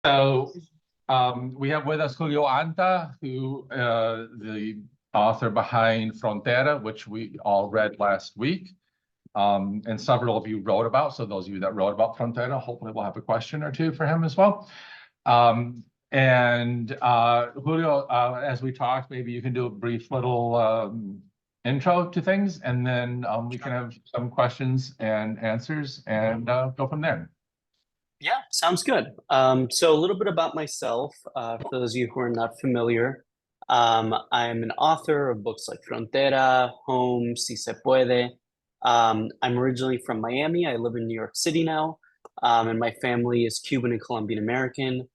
So we have with us Julio Anta, who the author behind Frontera, which we all read last week, and several of you wrote about. So those of you that wrote about Frontera, hopefully we'll have a question or two for him as well. Julio, as we talked, maybe you can do a brief little intro to things, and then we can have some questions and answers and go from there. Yeah, sounds good. So a little bit about myself, for those of you who are not familiar. I'm an author of books like Frontera, Home, Si Se Puede. I'm originally from Miami. I live in New York City now, and my family is Cuban and Colombian American.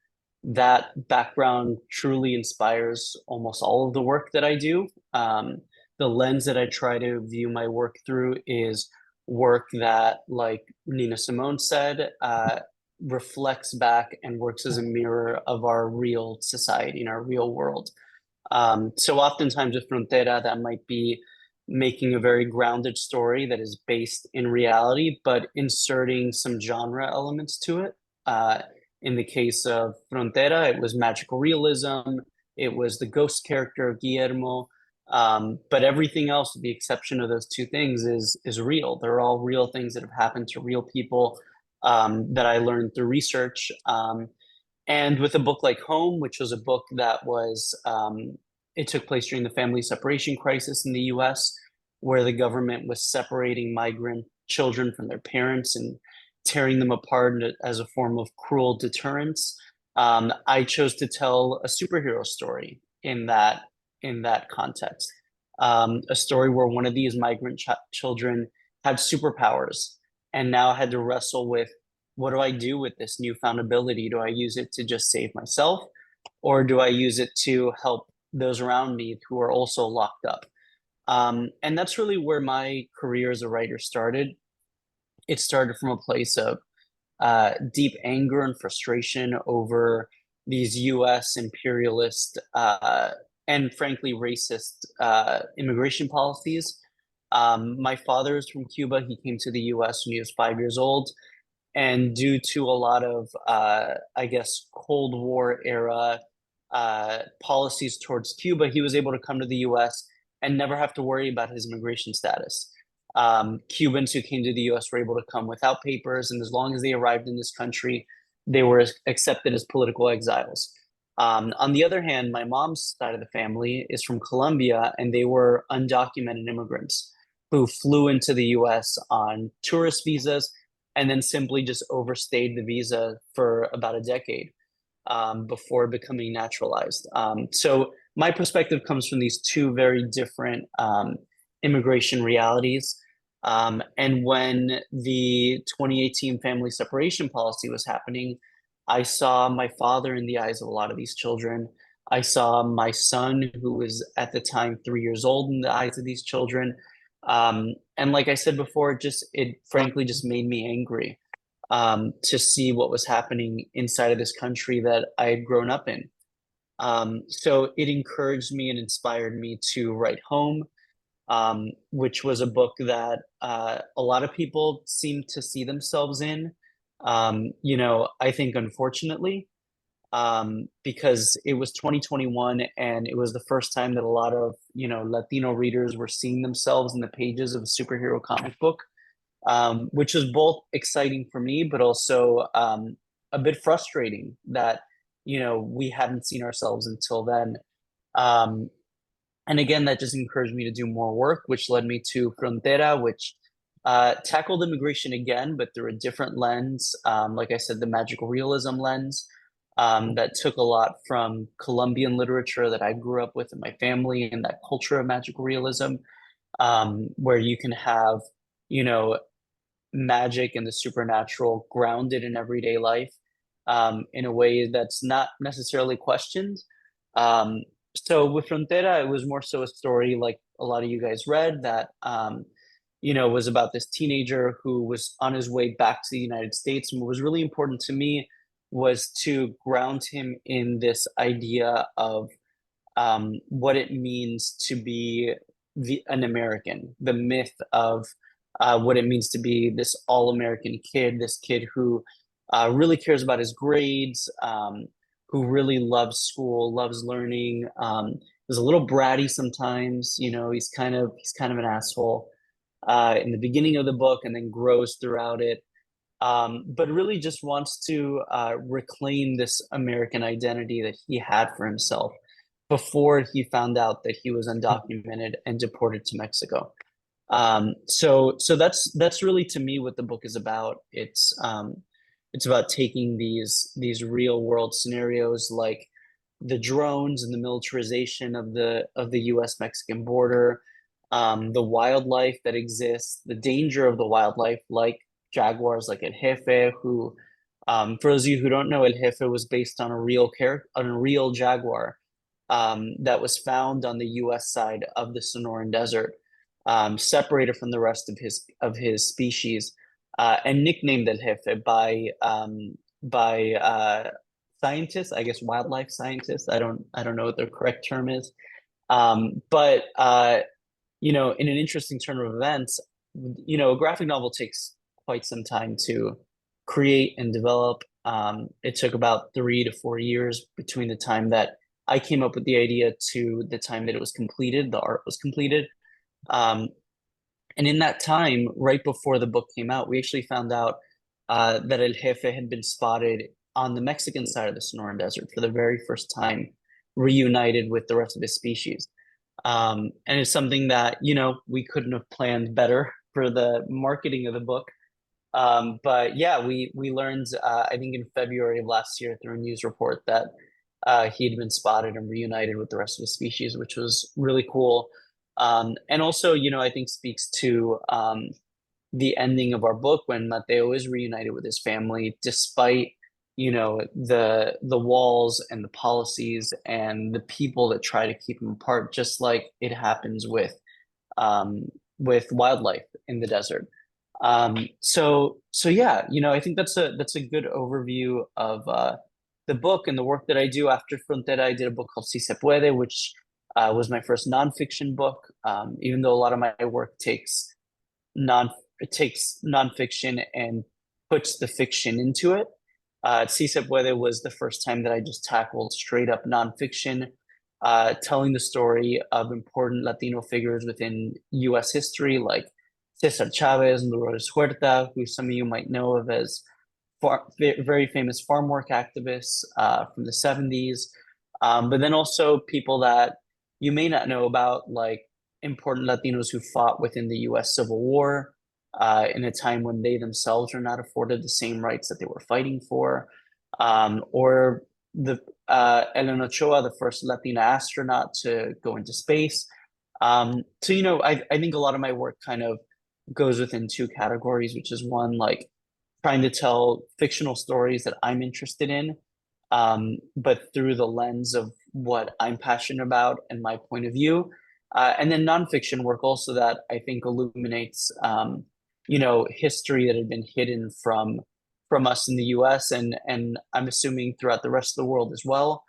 That background truly inspires almost all of the work that I do. The lens that I try to view my work through is work that, like Nina Simone said, reflects back and works as a mirror of our real society and our real world. So oftentimes with Frontera, that might be making a very grounded story that is based in reality, but inserting some genre elements to it. In the case of Frontera, it was magical realism. It was the ghost character of Guillermo. But everything else, with the exception of those two things, is real. They're all real things that have happened to real people, that I learned through research. And with a book like Home, which was a book that was, it took place during the family separation crisis in the US, where the government was separating migrant children from their parents and tearing them apart as a form of cruel deterrence. I chose to tell a superhero story in that context. A story where one of these migrant children had superpowers and now I had to wrestle with, what do I do with this newfound ability? Do I use it to just save myself, or do I use it to help those around me who are also locked up? And that's really where my career as a writer started. It started from a place of deep anger and frustration over these US imperialist and frankly racist immigration policies. My father is from Cuba. He came to the US when he was 5 years old. And due to a lot of, I guess, Cold War era policies towards Cuba, he was able to come to the US and never have to worry about his immigration status. Cubans who came to the US were able to come without papers, and as long as they arrived in this country, they were accepted as political exiles. On the other hand, my mom's side of the family is from Colombia, and they were undocumented immigrants who flew into the US on tourist visas and then simply just overstayed the visa for about a decade before becoming naturalized. So my perspective comes from these two very different immigration realities. And when the 2018 family separation policy was happening, I saw my father in the eyes of a lot of these children. I saw my son, who was at the time 3 years old, in the eyes of these children. And like I said before, it frankly just made me angry to see what was happening inside of this country that I had grown up in. So it encouraged me and inspired me to write Home, which was a book that a lot of people seem to see themselves in. I think unfortunately, because it was 2021 and it was the first time that a lot of, Latino readers were seeing themselves in the pages of a superhero comic book, which was both exciting for me, but also a bit frustrating that, we hadn't seen ourselves until then. And again, that just encouraged me to do more work, which led me to Frontera, which tackled immigration again, but through a different lens. Like I said, the magical realism lens that took a lot from Colombian literature that I grew up with in my family, and that culture of magical realism, where you can have, magic and the supernatural grounded in everyday life in a way that's not necessarily questioned. So with Frontera, it was more so a story, like a lot of you guys read, that was about this teenager who was on his way back to the United States. And what was really important to me was to ground him in this idea of what it means to be an American, the myth of what it means to be this all-American kid, this kid who really cares about his grades, who really loves school, loves learning. Is a little bratty sometimes, you know, he's kind of an asshole in the beginning of the book and then grows throughout it. But really just wants to reclaim this American identity that he had for himself before he found out that he was undocumented and deported to Mexico. So that's really to me what the book is about. It's about taking these real world scenarios like the drones and the militarization of the U.S. Mexican border, the wildlife that exists, the danger of the wildlife, like jaguars, like El Jefe, who, for those of you who don't know, El Jefe was based on on a real jaguar, that was found on the U.S. side of the Sonoran Desert, separated from the rest of his species, and nicknamed El Jefe by scientists, I guess wildlife scientists. I don't know what the correct term is. But you know, in an interesting turn of events, you know, a graphic novel takes quite some time to create and develop. It took about 3 to 4 years between the time that I came up with the idea to the time that it was completed, the art was completed. Um, and in that time, right before the book came out, we actually found out that El Jefe had been spotted on the Mexican side of the Sonoran Desert for the very first time, reunited with the rest of his species. And it's something that, you know, we couldn't have planned better for the marketing of the book. But yeah, we learned, I think in February of last year through a news report that he had been spotted and reunited with the rest of his species, which was really cool. And also, you know, I think speaks to the ending of our book when Mateo is reunited with his family, despite, you know, the walls and the policies and the people that try to keep him apart, just like it happens with wildlife in the desert. So yeah, you know, I think that's a good overview of the book and the work that I do. After Frontera, I did a book called Si Se Puede, which was my first nonfiction book. Even though a lot of my work non it takes nonfiction and puts the fiction into it. Si Se Puede was the first time that I just tackled straight up nonfiction, telling the story of important Latino figures within U.S. history, like Cesar Chavez and Dolores Huerta, who some of you might know of as very famous farm work activists from the 70s. But then also people that you may not know about, like important Latinos who fought within the U.S. Civil War in a time when they themselves are not afforded the same rights that they were fighting for, or the Elena Ochoa, the first Latina astronaut to go into space. So, you know, I think a lot of my work kind of goes within two categories, which is one, like trying to tell fictional stories that I'm interested in, but through the lens of what I'm passionate about and my point of view. And then nonfiction work also that I think illuminates, you know, history that had been hidden from us in the U.S. and I'm assuming throughout the rest of the world as well.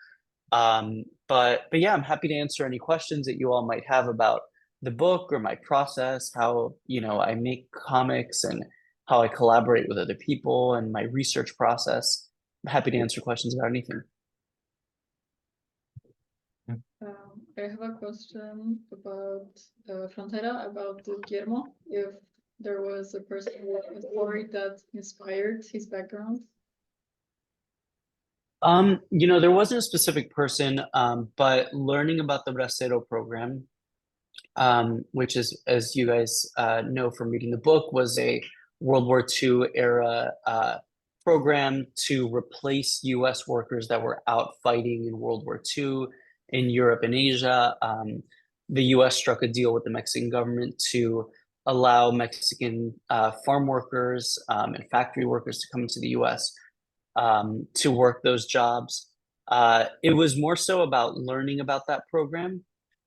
But yeah, I'm happy to answer any questions that you all might have about the book or my process, how, you know, I make comics and how I collaborate with other people and my research process. I'm happy to answer questions about anything. I have a question about Frontera, about Guillermo, if there was a person, a story that inspired his background. You know, there wasn't a specific person, but learning about the Bracero program, which is, as you guys know from reading the book, was a World War II era program to replace U.S. workers that were out fighting in World War II in Europe and Asia. The U.S. struck a deal with the Mexican government to allow Mexican farm workers and factory workers to come into the U.S. To work those jobs. It was more so about learning about that program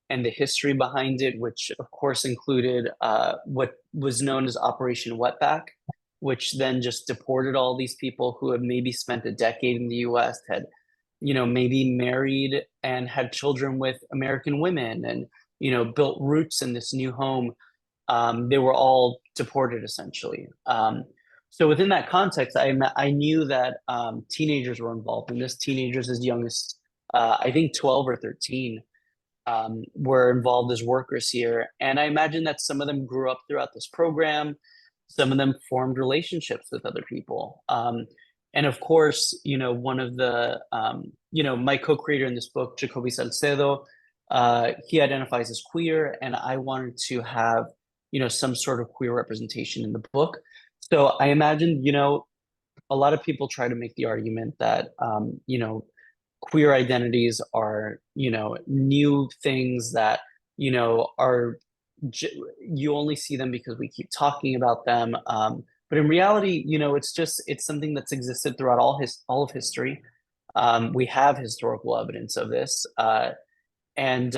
and the history behind it, which of course included what was known as Operation Wetback, which then just deported all these people who had maybe spent a decade in the US, had, you know, maybe married and had children with American women and, you know, built roots in this new home. They were all deported essentially. So within that context, I knew that teenagers were involved in this. Teenagers as young as I think 12 or 13 were involved as workers here. And I imagine that some of them grew up throughout this program. Some of them formed relationships with other people. And of course, one of the, my co-creator in this book, Jacoby Salcedo, he identifies as queer, and I wanted to have, some sort of queer representation in the book. So I imagine, a lot of people try to make the argument that, queer identities are, new things that, are you only see them because we keep talking about them. But in reality, it's something that's existed throughout all of history. We have historical evidence of this, and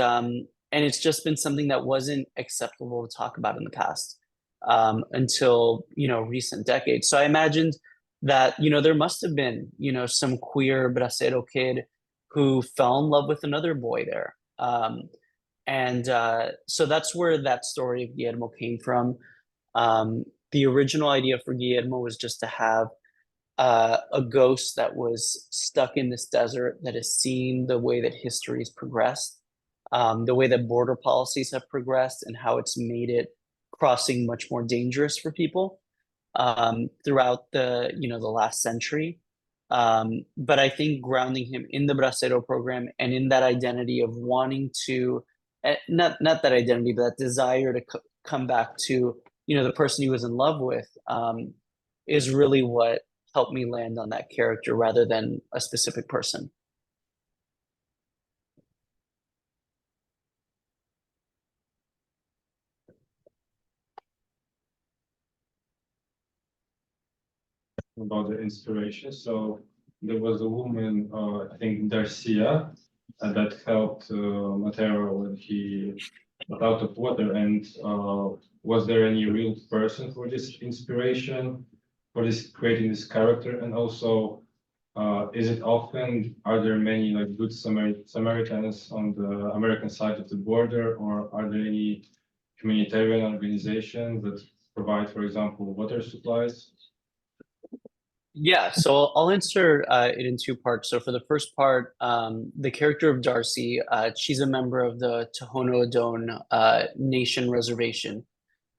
it's just been something that wasn't acceptable to talk about in the past until recent decades. So I imagined that there must have been some queer bracero kid who fell in love with another boy there. And so that's where that story of Guillermo came from. The original idea for Guillermo was just to have a ghost that was stuck in this desert that has seen the way that history has progressed, the way that border policies have progressed, and how it's made it crossing much more dangerous for people throughout the last century. But I think grounding him in the Bracero program and in that identity of wanting to, not that identity, but that desire to come back to the person he was in love with, is really what helped me land on that character rather than a specific person. About the inspiration. So there was a woman, I think Darcia, that helped Matera when he got out of water. And was there any real person for this inspiration, for this creating this character? And also, is it often, are there many like good Samaritans on the American side of the border, or are there any humanitarian organizations that provide, for example, water supplies? Yeah, so I'll answer it in two parts. So for the first part, the character of Darcy, she's a member of the Tohono O'odham Nation Reservation,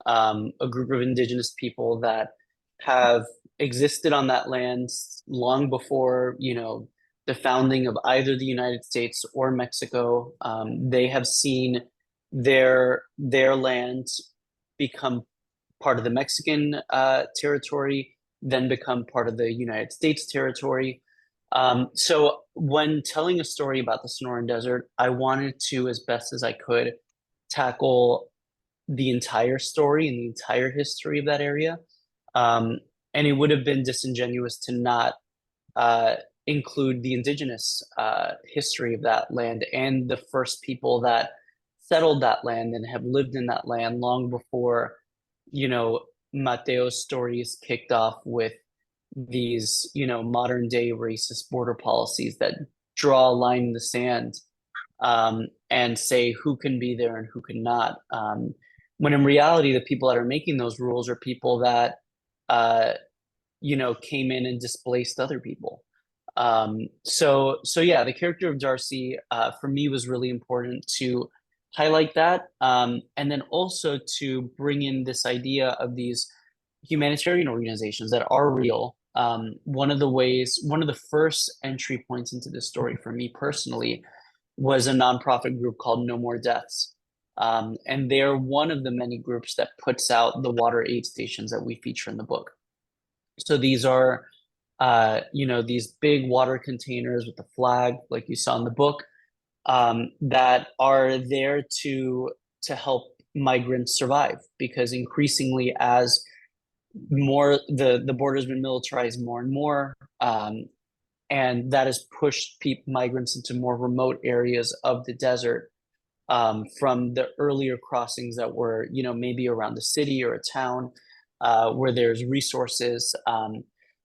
a group of indigenous people that have existed on that land long before, the founding of either the United States or Mexico. They have seen their land become part of the Mexican territory, then become part of the United States territory. So when telling a story about the Sonoran Desert, I wanted to, as best as I could, tackle the entire story and the entire history of that area. And it would have been disingenuous to not include the indigenous history of that land and the first people that settled that land and have lived in that land long before, Mateo's stories kicked off with these, modern day racist border policies that draw a line in the sand and say who can be there and who cannot. When in reality, the people that are making those rules are people that, came in and displaced other people. So yeah, the character of Darcy for me was really important to highlight that, and then also to bring in this idea of these humanitarian organizations that are real. One of the first entry points into this story for me personally was a nonprofit group called No More Deaths. And they're one of the many groups that puts out the water aid stations that we feature in the book. So these are, these big water containers with the flag, like you saw in the book, that are there to help migrants survive, because increasingly as more the border has been militarized more and more, and that has pushed migrants into more remote areas of the desert, from the earlier crossings that were maybe around the city or a town where there's resources.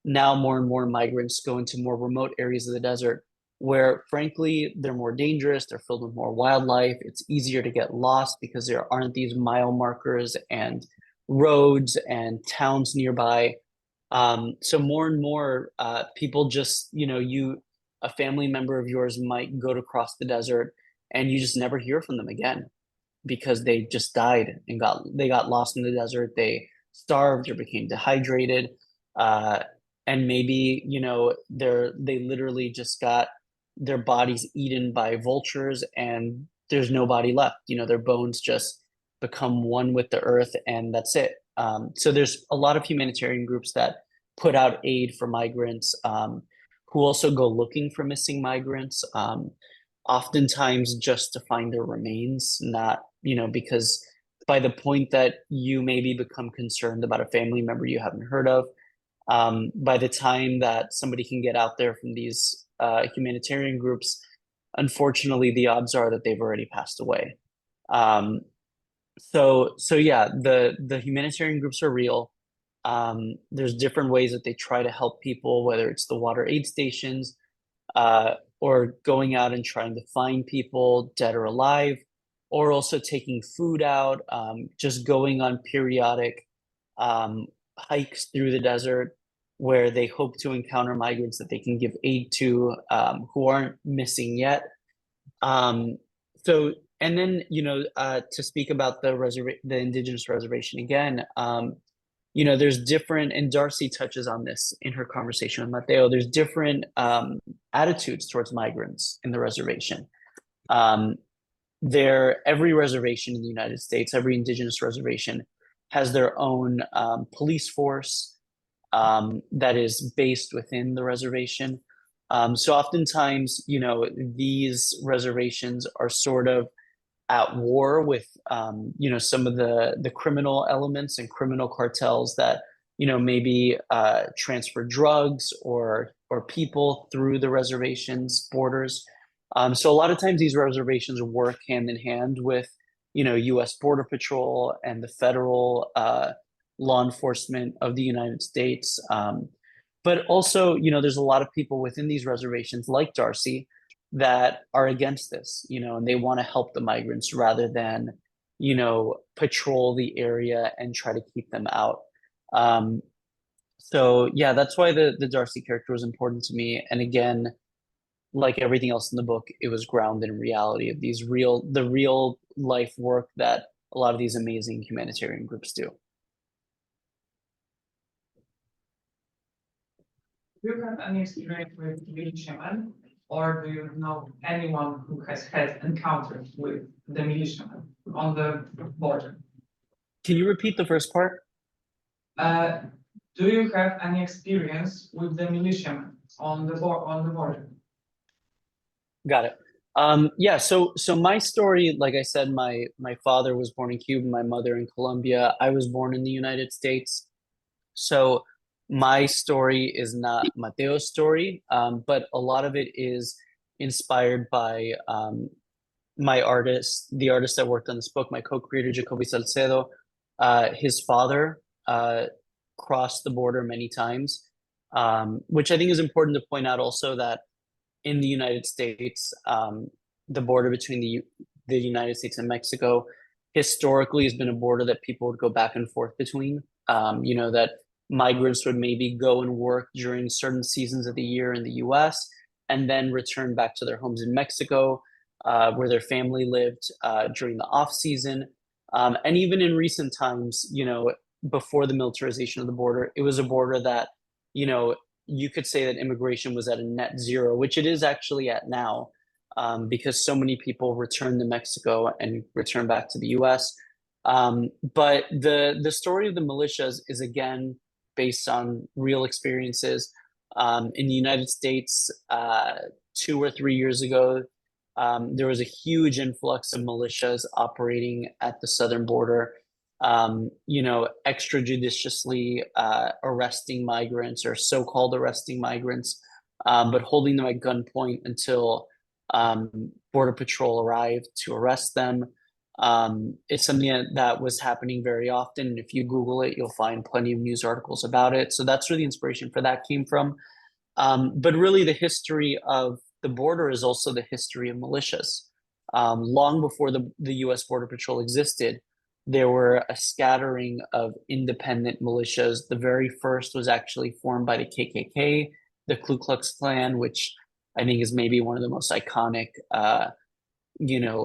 Now more and more migrants go into more remote areas of the desert where frankly they're more dangerous, they're filled with more wildlife, it's easier to get lost because there aren't these mile markers and roads and towns nearby. So more and more people just, a family member of yours might go to cross the desert and you just never hear from them again because they just died and they got lost in the desert. They starved or became dehydrated. And maybe, they literally just got their bodies eaten by vultures and there's no body left. Their bones just become one with the earth and that's it. So there's a lot of humanitarian groups that put out aid for migrants, who also go looking for missing migrants, oftentimes just to find their remains, not, because by the point that you maybe become concerned about a family member you haven't heard of, by the time that somebody can get out there from these humanitarian groups, unfortunately, the odds are that they've already passed away. So yeah, the humanitarian groups are real. There's different ways that they try to help people, whether it's the water aid stations, or going out and trying to find people dead or alive, or also taking food out, just going on periodic hikes through the desert where they hope to encounter migrants that they can give aid to, who aren't missing yet. And then, to speak about the indigenous reservation again, there's different, and Darcy touches on this in her conversation with Mateo, there's different attitudes towards migrants in the reservation. Every reservation in the United States, every indigenous reservation has their own police force that is based within the reservation. So oftentimes, these reservations are sort of at war with, some of the criminal elements and criminal cartels that, maybe transfer drugs or people through the reservation's borders. So a lot of times these reservations work hand in hand with, U.S. Border Patrol and the federal law enforcement of the United States. But also, there's a lot of people within these reservations like Darcy that are against this, and they want to help the migrants rather than, patrol the area and try to keep them out. So yeah, that's why the Darcy character was important to me. And again, like everything else in the book, it was grounded in reality of the real life work that a lot of these amazing humanitarian groups do. Do you have any experience with militiamen, or do you know anyone who has had encounters with the militiamen on the border? Can you repeat the first part? Do you have any experience with the militiamen on the border? Got it. Yeah, so my story, like I said, my father was born in Cuba, my mother in Colombia. I was born in the United States. So my story is not Mateo's story, but a lot of it is inspired by the artist that worked on this book, my co-creator, Jacoby Salcedo. His father crossed the border many times, which I think is important to point out also that in the United States, the border between the United States and Mexico historically has been a border that people would go back and forth between. That migrants would maybe go and work during certain seasons of the year in the US and then return back to their homes in Mexico, where their family lived during the off season. And even in recent times, before the militarization of the border, it was a border that, you could say that immigration was at a net zero, which it is actually at now, because so many people return to Mexico and return back to the US. But the story of the militias is again based on real experiences. In the United States, 2 or 3 years ago, there was a huge influx of militias operating at the southern border, extrajudiciously arresting migrants or so-called arresting migrants, but holding them at gunpoint until Border Patrol arrived to arrest them. It's something that was happening very often. And if you Google it, you'll find plenty of news articles about it. So that's where the inspiration for that came from. But really the history of the border is also the history of militias. Long before the US Border Patrol existed, there were a scattering of independent militias. The very first was actually formed by the KKK, the Ku Klux Klan, which I think is maybe one of the most iconic,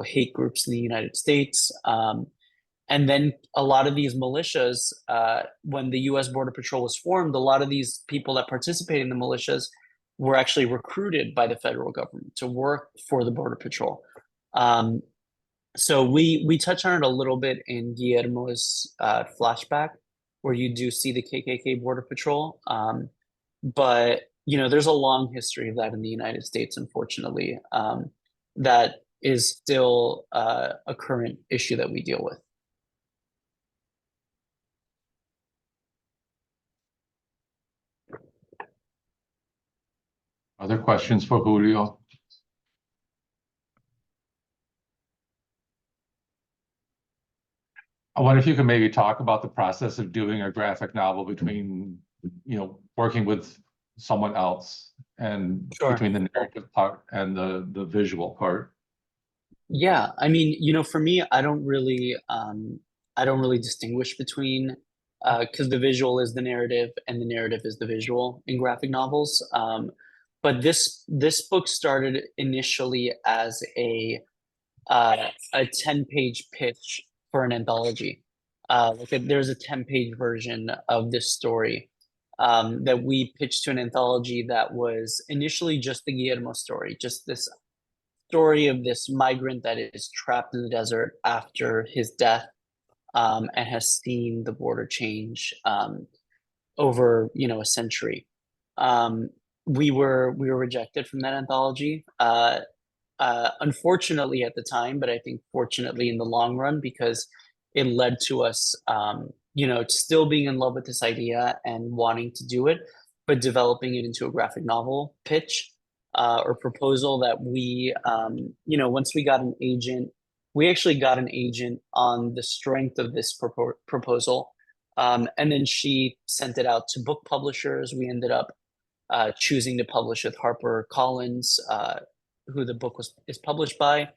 hate groups in the United States. And then a lot of these militias, when the U.S. Border Patrol was formed, a lot of these people that participated in the militias were actually recruited by the federal government to work for the Border Patrol. So we touch on it a little bit in Guillermo's flashback, where you do see the KKK Border Patrol. But there's a long history of that in the United States, unfortunately, that is still a current issue that we deal with. Other questions for Julio? I wonder if you could maybe talk about the process of doing a graphic novel between, working with someone else and Sure. between the narrative part and the visual part. Yeah, I mean, for me, I don't really distinguish between, because the visual is the narrative and the narrative is the visual in graphic novels. But this book started initially as a 10-page pitch for an anthology. There's a 10-page version of this story that we pitched to an anthology that was initially just the Guillermo story, just this story of this migrant that is trapped in the desert after his death, and has seen the border change over a century. We were rejected from that anthology, unfortunately at the time, but I think fortunately in the long run, because it led to us still being in love with this idea and wanting to do it, but developing it into a graphic novel pitch or proposal that we once we got an agent. We actually got an agent on the strength of this proposal, and then she sent it out to book publishers. We ended up choosing to publish with HarperCollins, who the book is published by,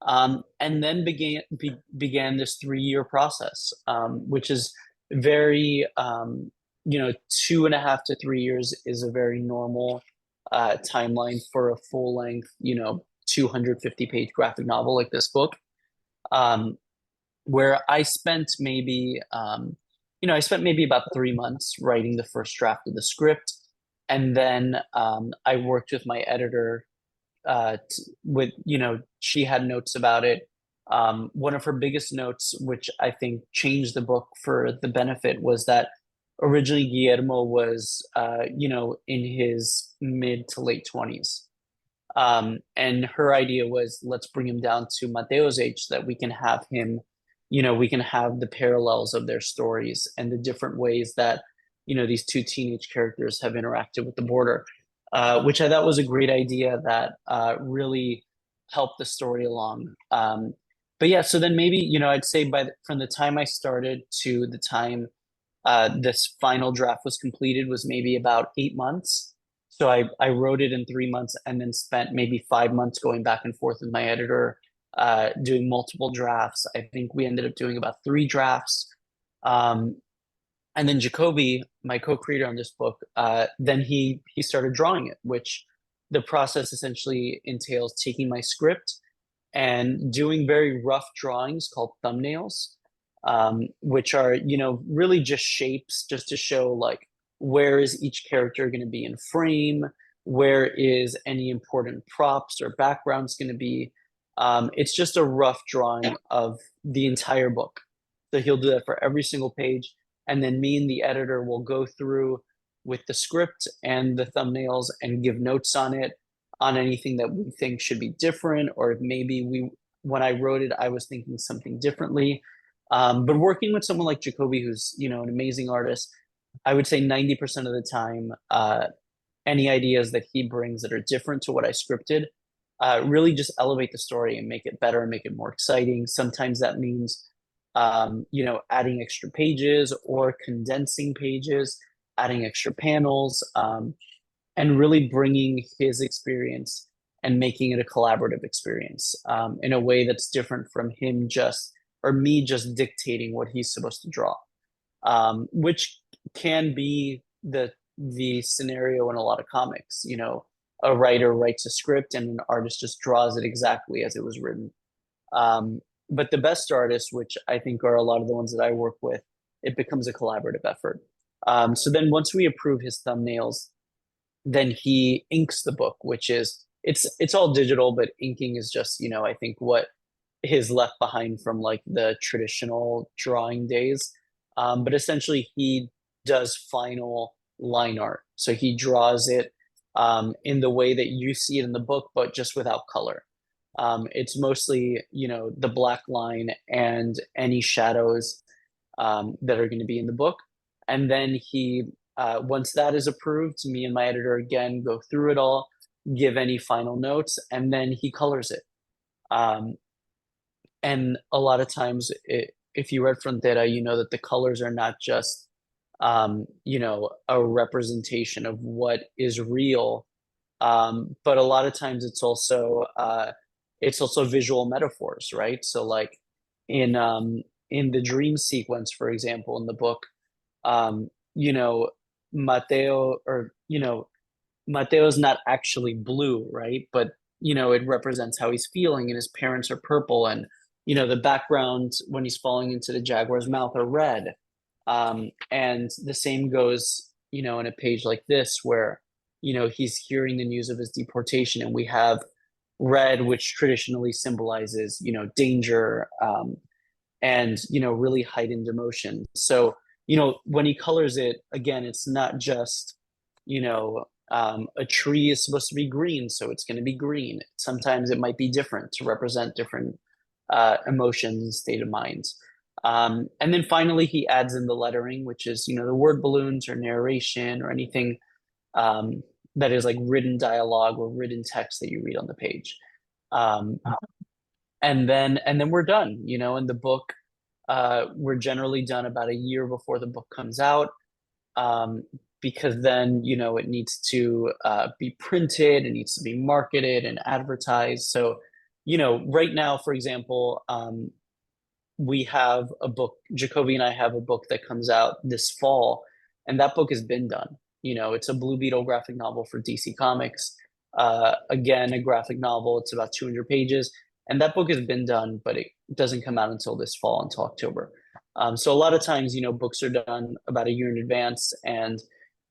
and then began this 3-year process, which is very 2.5 to 3 years is a very normal timeline for a full length 250-page graphic novel like this book, where I spent maybe about 3 months writing the first draft of the script, and then I worked with my editor. She had notes about it. One of her biggest notes, which I think changed the book for the benefit, was that originally Guillermo was in his mid to late 20s. And her idea was, let's bring him down to Mateo's age so that we can have him, we can have the parallels of their stories and the different ways that, these two teenage characters have interacted with the border, which I thought was a great idea that really helped the story along. But yeah, so then maybe, I'd say from the time I started to the time this final draft was completed was maybe about 8 months. So I wrote it in 3 months and then spent maybe 5 months going back and forth with my editor, doing multiple drafts. I think we ended up doing about 3 drafts. And then Jacoby, my co-creator on this book, then he started drawing it, which the process essentially entails taking my script and doing very rough drawings called thumbnails, which are, really just shapes just to show like, where is each character going to be in frame? Where is any important props or backgrounds going to be? It's just a rough drawing of the entire book. So he'll do that for every single page. And then me and the editor will go through with the script and the thumbnails and give notes on it, on anything that we think should be different, or if maybe when I wrote it, I was thinking something differently. But working with someone like Jacoby, who's, an amazing artist, I would say 90% of the time, any ideas that he brings that are different to what I scripted really just elevate the story and make it better and make it more exciting. Sometimes that means adding extra pages or condensing pages, adding extra panels, and really bringing his experience and making it a collaborative experience in a way that's different from him just or me just dictating what he's supposed to draw, which can be the scenario in a lot of comics. You know, a writer writes a script and an artist just draws it exactly as it was written. But the best artists, which I think are a lot of the ones that I work with, it becomes a collaborative effort. So then once we approve his thumbnails, then he inks the book, which is it's all digital, but inking is just, you know, I think what is left behind from like the traditional drawing days. But essentially he does final line art. So he draws it in the way that you see it in the book, but just without color. It's mostly, you know, the black line and any shadows that are going to be in the book. And then he, once that is approved, me and my editor again go through it all, give any final notes, and then he colors it. And a lot of times, if you read Frontera, you know that the colors are not just, you know, a representation of what is real, but a lot of times it's also visual metaphors, right? So like in the dream sequence, for example, in the book, you know, Mateo, or you know, Mateo's not actually blue, right? But you know, it represents how he's feeling, and his parents are purple, and you know, the background when he's falling into the jaguar's mouth are red. And the same goes, you know, in a page like this where, you know, he's hearing the news of his deportation, and we have red, which traditionally symbolizes, you know, danger, and you know, really heightened emotion. So you know, when he colors it, again, it's not just, you know, a tree is supposed to be green, so it's going to be green. Sometimes it might be different to represent different emotions and state of minds. And then finally, he adds in the lettering, which is, you know, the word balloons or narration or anything that is like written dialogue or written text that you read on the page. And then we're done, you know, and the book, we're generally done about a year before the book comes out, because then, you know, it needs to be printed, it needs to be marketed and advertised. So, you know, right now, for example, we have a book, Jacoby and I have a book that comes out this fall, and that book has been done. You know, it's a Blue Beetle graphic novel for DC Comics. Again, a graphic novel, it's about 200 pages. And that book has been done, but it doesn't come out until this fall, until October. So a lot of times, you know, books are done about a year in advance, and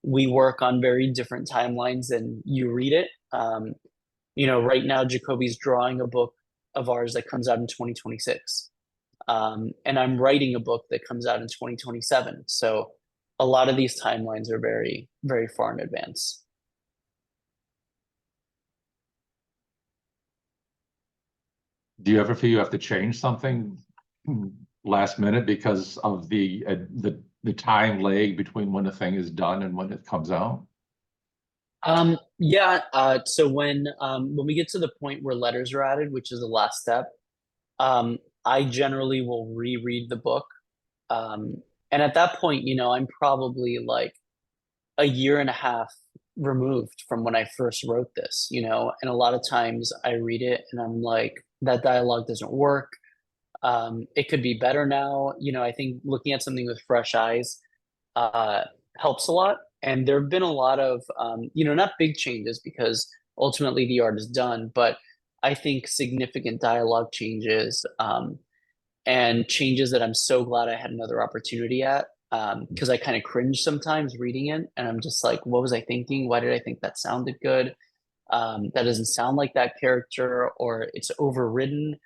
we work on very different timelines than you read it. You know, right now, Jacoby's drawing a book of ours that comes out in 2026. And I'm writing a book that comes out in 2027. So a lot of these timelines are very, very far in advance. Do you ever feel you have to change something last minute because of the time lag between when a thing is done and when it comes out? Yeah. So when we get to the point where letters are added, which is the last step, I generally will reread the book. And at that point, you know, I'm probably like a year and a half removed from when I first wrote this, you know, and a lot of times I read it and I'm like, that dialogue doesn't work. It could be better now. You know, I think looking at something with fresh eyes helps a lot. And there have been a lot of, you know, not big changes because ultimately the art is done, but I think significant dialogue changes, and changes that I'm so glad I had another opportunity at, because I kind of cringe sometimes reading it, and I'm just like, what was I thinking? Why did I think that sounded good? That doesn't sound like that character, or it's overridden.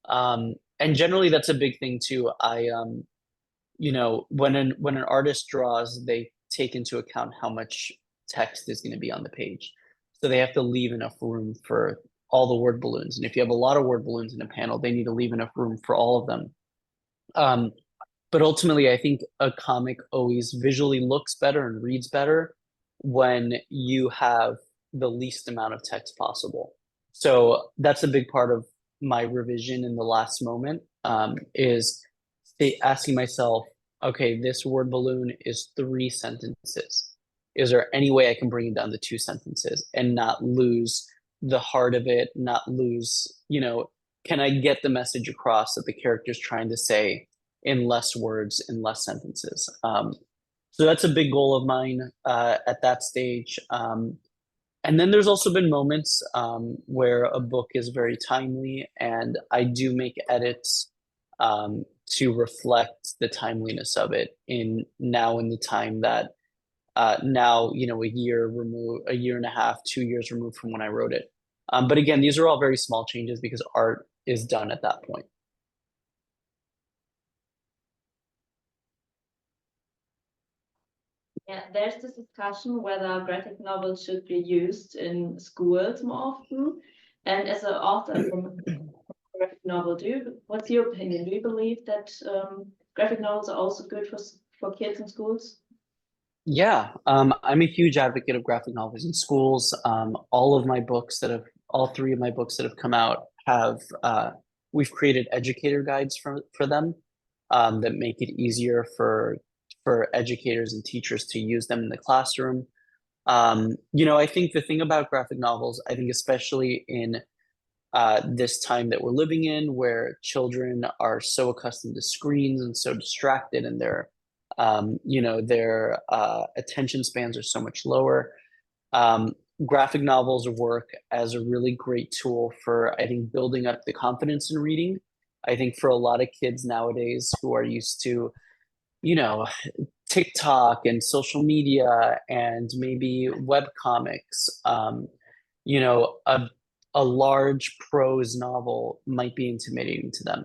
And generally that's a big thing too. You know, when an artist draws, they take into account how much text is going to be on the page. So they have to leave enough room for all the word balloons. And if you have a lot of word balloons in a panel, they need to leave enough room for all of them. But ultimately, I think a comic always visually looks better and reads better when you have the least amount of text possible. So that's a big part of my revision in the last moment, is asking myself, okay, this word balloon is 3 sentences. Is there any way I can bring it down to 2 sentences and not lose the heart of it, not lose, you know, can I get the message across that the character's trying to say in less words, in less sentences? So that's a big goal of mine at that stage. And then there's also been moments where a book is very timely, and I do make edits to reflect the timeliness of it in the time that now, you know, a year and a half, 2 years removed from when I wrote it. But again, these are all very small changes because art is done at that point. Yeah, there's this discussion whether graphic novels should be used in schools more often. And as an author from a graphic novel, what's your opinion? Do you believe that graphic novels are also good for kids in schools? Yeah, I'm a huge advocate of graphic novels in schools. All three of my books that have come out have we've created educator guides for them that make it easier for educators and teachers to use them in the classroom. You know, I think the thing about graphic novels, I think especially in this time that we're living in, where children are so accustomed to screens and so distracted, and their attention spans are so much lower. Graphic novels work as a really great tool for, I think, building up the confidence in reading. I think for a lot of kids nowadays who are used to, you know, TikTok and social media and maybe web comics, you know, a large prose novel might be intimidating to them.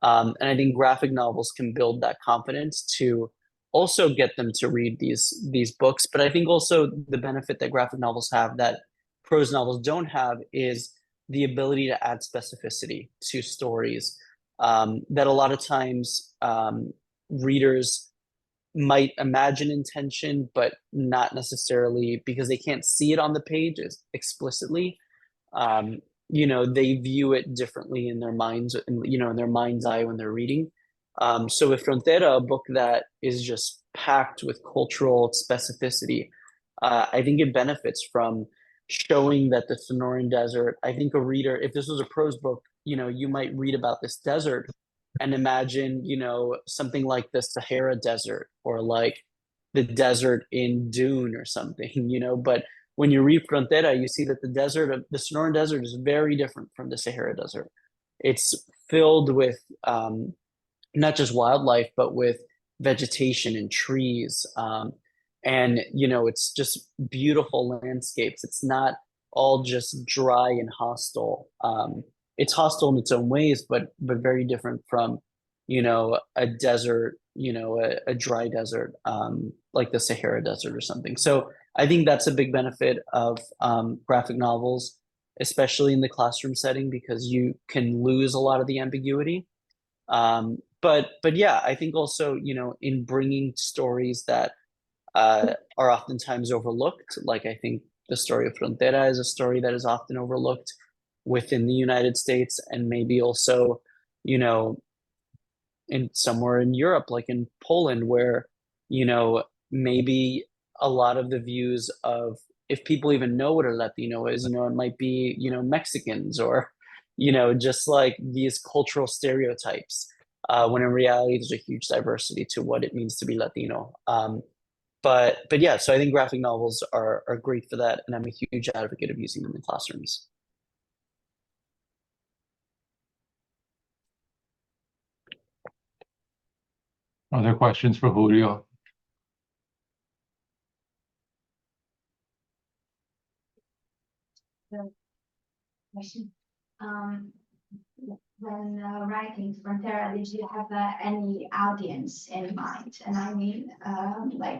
And I think graphic novels can build that confidence to also get them to read these books. But I think also the benefit that graphic novels have that prose novels don't have is the ability to add specificity to stories that a lot of times readers might imagine intention, but not necessarily because they can't see it on the page explicitly. You know, they view it differently in their minds, you know, in their mind's eye when they're reading. So with Frontera, a book that is just packed with cultural specificity, I think it benefits from showing that the Sonoran Desert, I think a reader, if this was a prose book, you know, you might read about this desert and imagine, you know, something like the Sahara Desert or like the desert in Dune or something, you know, but when you read Frontera, you see that the Sonoran Desert is very different from the Sahara Desert. It's filled with not just wildlife, but with vegetation and trees. And, you know, it's just beautiful landscapes. It's not all just dry and hostile. It's hostile in its own ways, but very different from, you know, a desert, you know, a dry desert, like the Sahara Desert or something. So I think that's a big benefit of graphic novels, especially in the classroom setting, because you can lose a lot of the ambiguity. But yeah, I think also, you know, in bringing stories that are oftentimes overlooked, like I think the story of Frontera is a story that is often overlooked within the United States, and maybe also, you know, in somewhere in Europe, like in Poland, where, you know, maybe a lot of the views of, if people even know what a Latino is, you know, it might be, you know, Mexicans or, you know, just like these cultural stereotypes, when in reality, there's a huge diversity to what it means to be Latino. But yeah, so I think graphic novels are great for that, and I'm a huge advocate of using them in classrooms. Other questions for Julio? Question. When writing Frontera, did you have any audience in mind? And I mean, like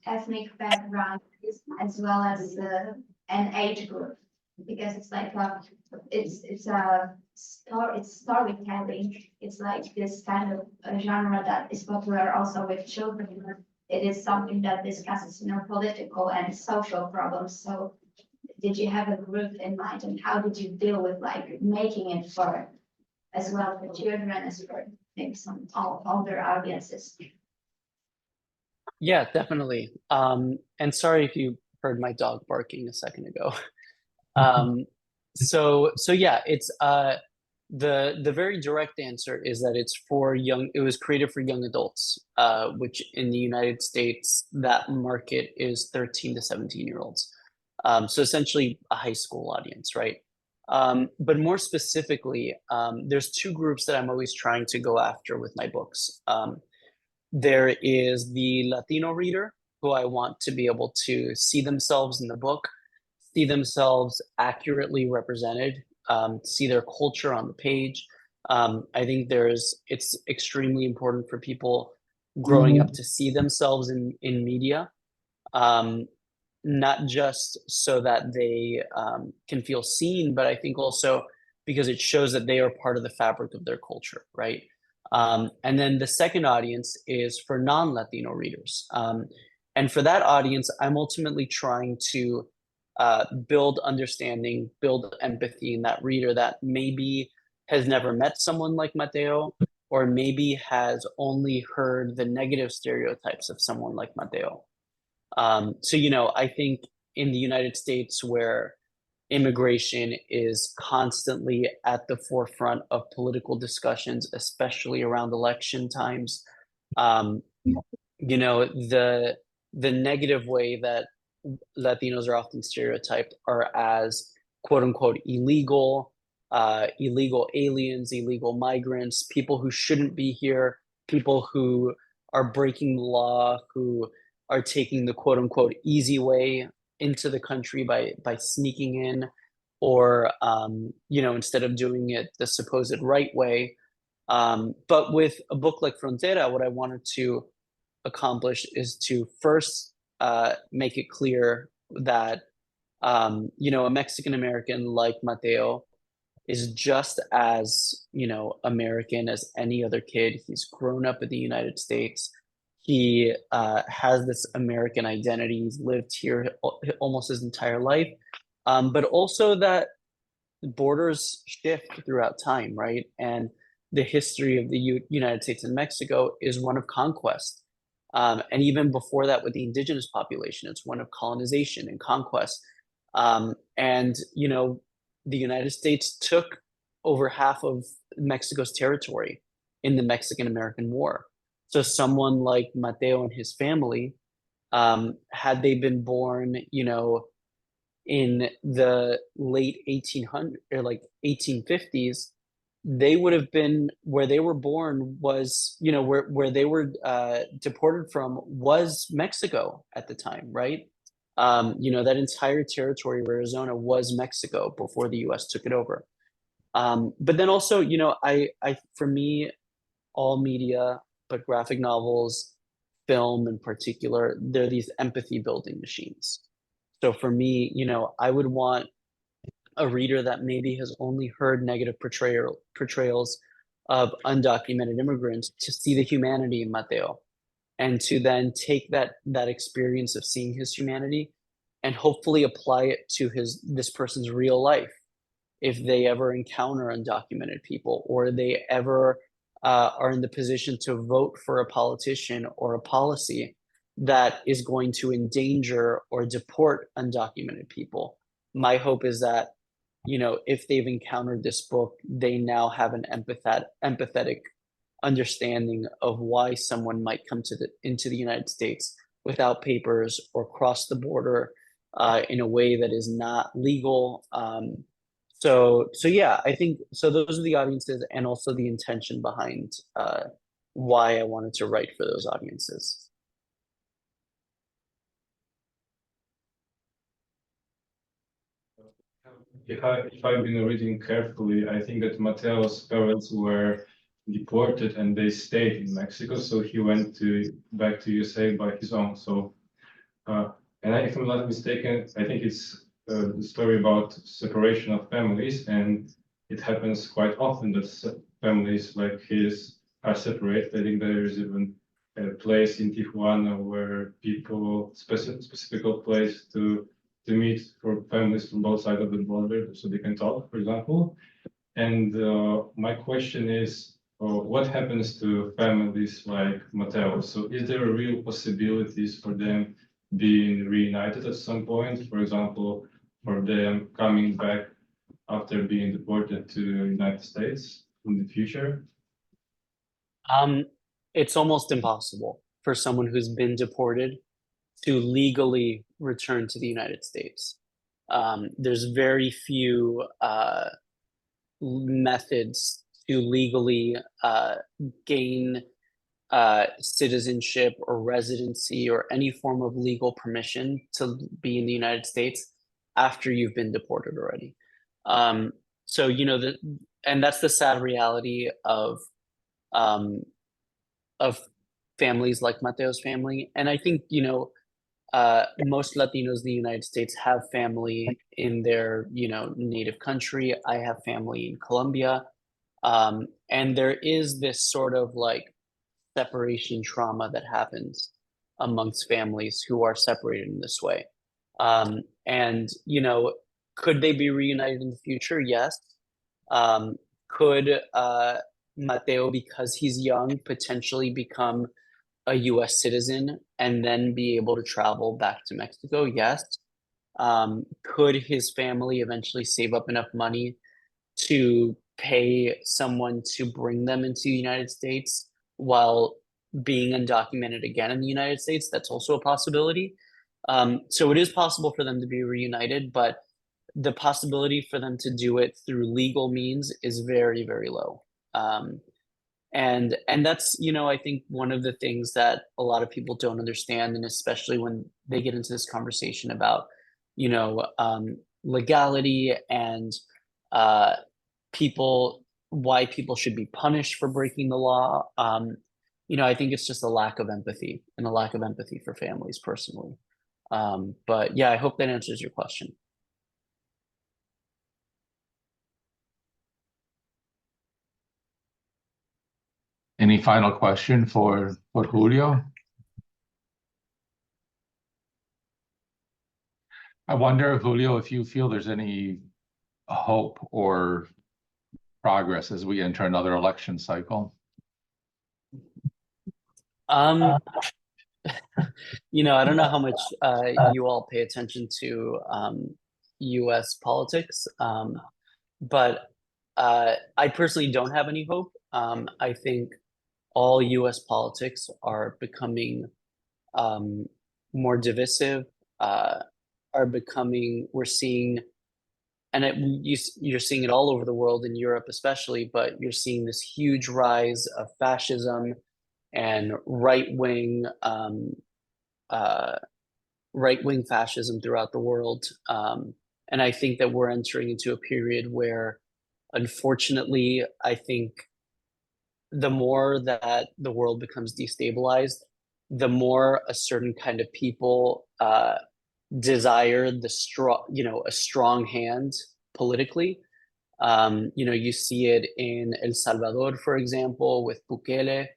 ethnic background as well as an age group, because it's like it's storytelling. It's like this kind of genre that is popular also with children. It is something that discusses, you know, political and social problems. So did you have a group in mind, and how did you deal with like making it for as well for children as for maybe some older audiences? Yeah, definitely. And sorry if you heard my dog barking a second ago. So yeah, it's The very direct answer is that it was created for young adults, which in the United States, that market is 13 to 17-year-olds. So essentially a high school audience, right? But more specifically, there's two groups that I'm always trying to go after with my books. There is the Latino reader, who I want to be able to see themselves in the book, see themselves accurately represented, see their culture on the page. I think it's extremely important for people growing up to see themselves in media, not just so that they can feel seen, but I think also because it shows that they are part of the fabric of their culture, right? And then the second audience is for non-Latino readers. And for that audience, I'm ultimately trying to build understanding, build empathy in that reader that maybe has never met someone like Mateo, or maybe has only heard the negative stereotypes of someone like Mateo. So, I think in the United States, where immigration is constantly at the forefront of political discussions, especially around election times, the negative way that Latinos are often stereotyped are as quote unquote illegal aliens, illegal migrants, people who shouldn't be here, people who are breaking the law, who are taking the quote unquote easy way into the country by sneaking in, or instead of doing it the supposed right way. But with a book like Frontera, what I wanted to accomplish is to first make it clear that a Mexican American like Mateo is just as American as any other kid. He's grown up in the United States. He has this American identity. He's lived here almost his entire life, but also that borders shift throughout time, right? And the history of the United States and Mexico is one of conquest. And even before that, with the indigenous population, it's one of colonization and conquest. And the United States took over half of Mexico's territory in the Mexican-American War. So someone like Mateo and his family, had they been born, in the late 1800s or like 1850s, they would have been where they were born was, where they were deported from was Mexico at the time, right? That entire territory of Arizona was Mexico before the US took it over. But then also, for me, all media, but graphic novels, film in particular, they're these empathy building machines. So for me, I would want a reader that maybe has only heard negative portrayals of undocumented immigrants to see the humanity in Mateo, and to then take that experience of seeing his humanity and hopefully apply it to this person's real life. If they ever encounter undocumented people, or they ever are in the position to vote for a politician or a policy that is going to endanger or deport undocumented people, my hope is that, if they've encountered this book, they now have an empathetic understanding of why someone might come into the United States without papers or cross the border in a way that is not legal. So yeah, I think so. Those are the audiences, and also the intention behind why I wanted to write for those audiences. If I've been reading carefully, I think that Mateo's parents were deported and they stayed in Mexico, so he went back to USA by his own. So, and if I'm not mistaken, I think it's the story about separation of families, and it happens quite often that families like his are separated. I think there is even a place in Tijuana where people specific place to meet for families from both sides of the border so they can talk, for example. And my question is, what happens to families like Mateo? So is there a real possibilities for them being reunited at some point? For example, for them coming back after being deported to the United States in the future? It's almost impossible for someone who's been deported to legally return to the United States. There's very few methods to legally gain citizenship or residency or any form of legal permission to be in the United States after you've been deported already. So, you know, and that's the sad reality of families like Mateo's family. And I think, you know, most Latinos in the United States have family in their, you know, native country. I have family in Colombia. And there is this sort of like separation trauma that happens amongst families who are separated in this way. And, you know, could they be reunited in the future? Yes. Could Mateo, because he's young, potentially become a US citizen and then be able to travel back to Mexico? Yes. Could his family eventually save up enough money to pay someone to bring them into the United States while being undocumented again in the United States? That's also a possibility. So it is possible for them to be reunited, but the possibility for them to do it through legal means is very, very low. And that's, you know, I think one of the things that a lot of people don't understand, and especially when they get into this conversation about, you know, legality and why people should be punished for breaking the law. You know, I think it's just a lack of empathy and a lack of empathy for families personally. But yeah, I hope that answers your question. Any final question for Julio? I wonder, Julio, if you feel there's any hope or progress as we enter another election cycle. You know, I don't know how much you all pay attention to US politics, but I personally don't have any hope. I think all US politics are becoming more divisive, we're seeing, and you're seeing it all over the world, in Europe especially, but you're seeing this huge rise of fascism and right-wing fascism throughout the world. And I think that we're entering into a period where, unfortunately, I think the more that the world becomes destabilized, the more a certain kind of people desire a strong hand politically. You know, you see it in El Salvador, for example, with Bukele.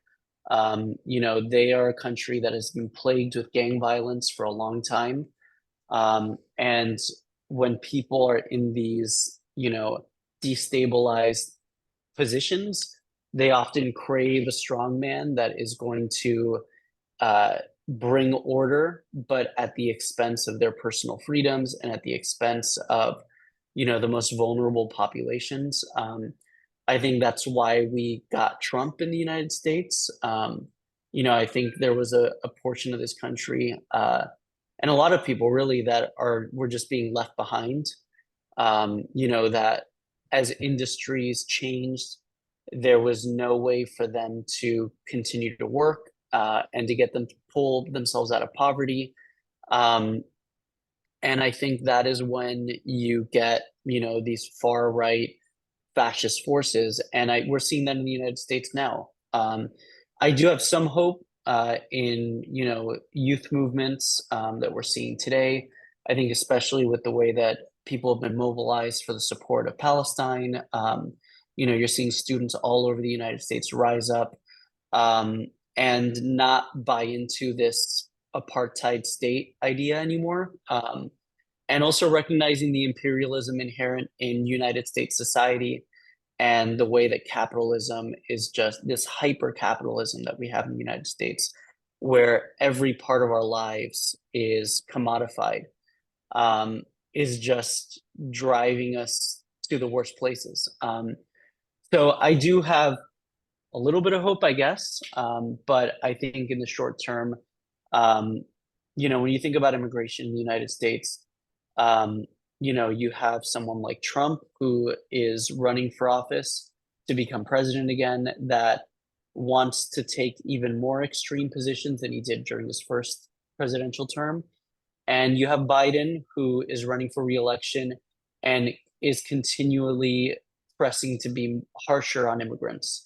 You know, they are a country that has been plagued with gang violence for a long time. And when people are in these, you know, destabilized positions, they often crave a strong man that is going to bring order, but at the expense of their personal freedoms and at the expense of, you know, the most vulnerable populations. I think that's why we got Trump in the United States. You know, I think there was a portion of this country and a lot of people really that were just being left behind. You know, that as industries changed, there was no way for them to continue to work and to get them to pull themselves out of poverty. And I think that is when you get, you know, these far right fascist forces, and we're seeing that in the United States now. I do have some hope in, you know, youth movements that we're seeing today. I think especially with the way that people have been mobilized for the support of Palestine. You know, you're seeing students all over the United States rise up and not buy into this apartheid state idea anymore. And also recognizing the imperialism inherent in United States society and the way that capitalism is just this hyper capitalism that we have in the United States, where every part of our lives is commodified, is just driving us to the worst places. So I do have a little bit of hope, I guess. But I think in the short term, you know, when you think about immigration in the United States, you know, you have someone like Trump who is running for office to become president again, that wants to take even more extreme positions than he did during his first presidential term. And you have Biden, who is running for re-election and is continually pressing to be harsher on immigrants.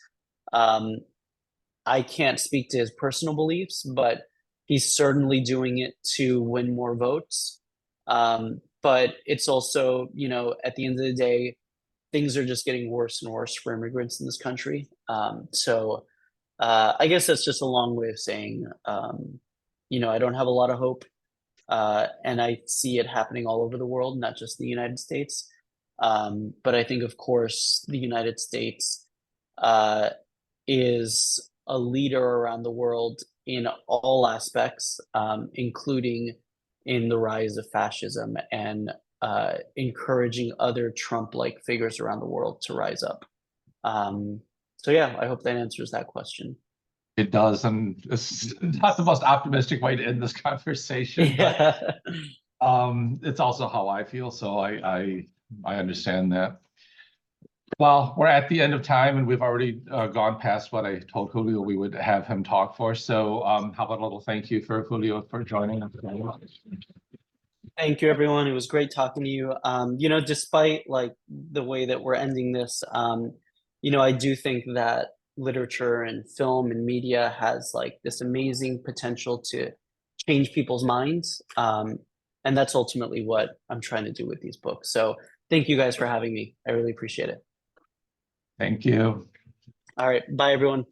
I can't speak to his personal beliefs, but he's certainly doing it to win more votes. But it's also, you know, at the end of the day, things are just getting worse and worse for immigrants in this country. So I guess that's just a long way of saying, you know, I don't have a lot of hope. And I see it happening all over the world, not just the United States. But I think, of course, the United States is a leader around the world in all aspects, including in the rise of fascism and encouraging other Trump-like figures around the world to rise up. So yeah, I hope that answers that question. It does, and it's not the most optimistic way to end this conversation, but it's also how I feel, so I understand that. Well, we're at the end of time, and we've already gone past what I told Julio we would have him talk for. So how about a little thank you for Julio for joining us? Thank you, everyone. It was great talking to you. You know, despite like the way that we're ending this, you know, I do think that literature and film and media has like this amazing potential to change people's minds. And that's ultimately what I'm trying to do with these books. So thank you guys for having me. I really appreciate it. Thank you. All right. Bye, everyone.